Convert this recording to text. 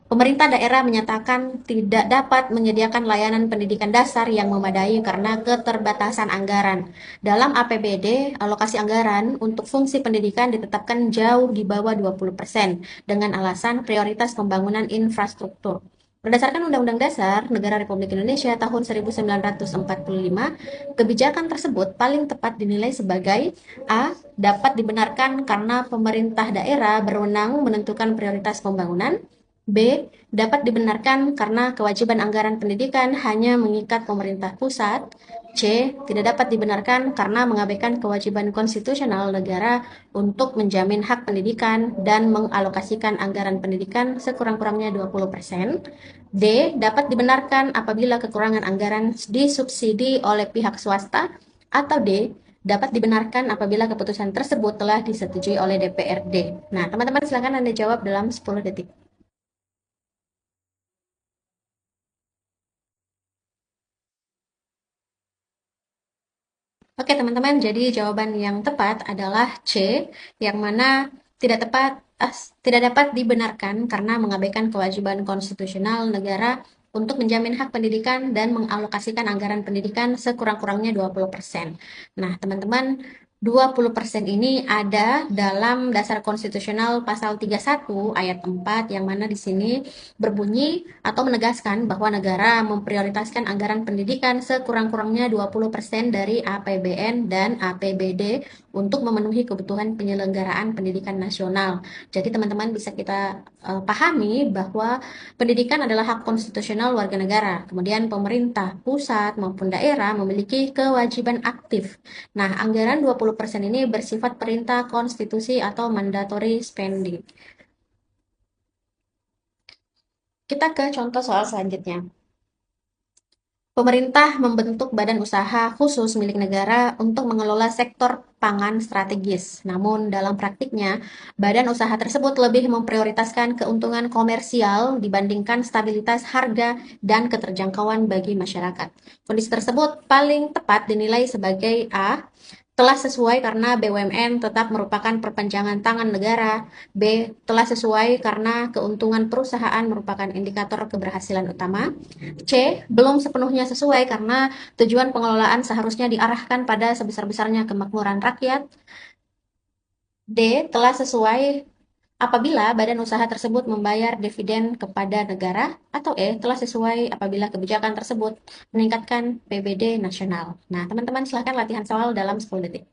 Pemerintah daerah menyatakan tidak dapat menyediakan layanan pendidikan dasar yang memadai karena keterbatasan anggaran. Dalam APBD, alokasi anggaran untuk fungsi pendidikan ditetapkan jauh di bawah 20% dengan alasan prioritas pembangunan infrastruktur. Berdasarkan Undang-Undang Dasar Negara Republik Indonesia tahun 1945, kebijakan tersebut paling tepat dinilai sebagai A. Dapat dibenarkan karena pemerintah daerah berwenang menentukan prioritas pembangunan. B. Dapat dibenarkan karena kewajiban anggaran pendidikan hanya mengikat pemerintah pusat. C. Tidak dapat dibenarkan karena mengabaikan kewajiban konstitusional negara untuk menjamin hak pendidikan dan mengalokasikan anggaran pendidikan sekurang-kurangnya 20%. D. Dapat dibenarkan apabila kekurangan anggaran disubsidi oleh pihak swasta. Atau D. Dapat dibenarkan apabila keputusan tersebut telah disetujui oleh DPRD. Nah, teman-teman silakan Anda jawab dalam 10 detik. Oke, teman-teman, jadi jawaban yang tepat adalah C, yang mana tidak tepat, tidak dapat dibenarkan karena mengabaikan kewajiban konstitusional negara untuk menjamin hak pendidikan dan mengalokasikan anggaran pendidikan sekurang-kurangnya 20%. Nah, teman-teman, 20% ini ada dalam Dasar Konstitusional Pasal 31 ayat 4 yang mana di sini berbunyi atau menegaskan bahwa negara memprioritaskan anggaran pendidikan sekurang-kurangnya 20% dari APBN dan APBD untuk memenuhi kebutuhan penyelenggaraan pendidikan nasional. Jadi teman-teman bisa kita pahami bahwa pendidikan adalah hak konstitusional warga negara. Kemudian pemerintah pusat maupun daerah memiliki kewajiban aktif. Nah, anggaran 20% ini bersifat perintah konstitusi atau mandatory spending. Kita ke contoh soal selanjutnya. Pemerintah membentuk badan usaha khusus milik negara untuk mengelola sektor pangan strategis. Namun, dalam praktiknya, badan usaha tersebut lebih memprioritaskan keuntungan komersial dibandingkan stabilitas harga dan keterjangkauan bagi masyarakat. Kondisi tersebut paling tepat dinilai sebagai A. Telah sesuai karena BUMN tetap merupakan perpanjangan tangan negara. B. Telah sesuai karena keuntungan perusahaan merupakan indikator keberhasilan utama. C. Belum sepenuhnya sesuai karena tujuan pengelolaan seharusnya diarahkan pada sebesar-besarnya kemakmuran rakyat. D. Telah sesuai apabila badan usaha tersebut membayar dividen kepada negara. Atau E. Telah sesuai apabila kebijakan tersebut meningkatkan PBD nasional. Nah, teman-teman silahkan latihan soal dalam 10 detik.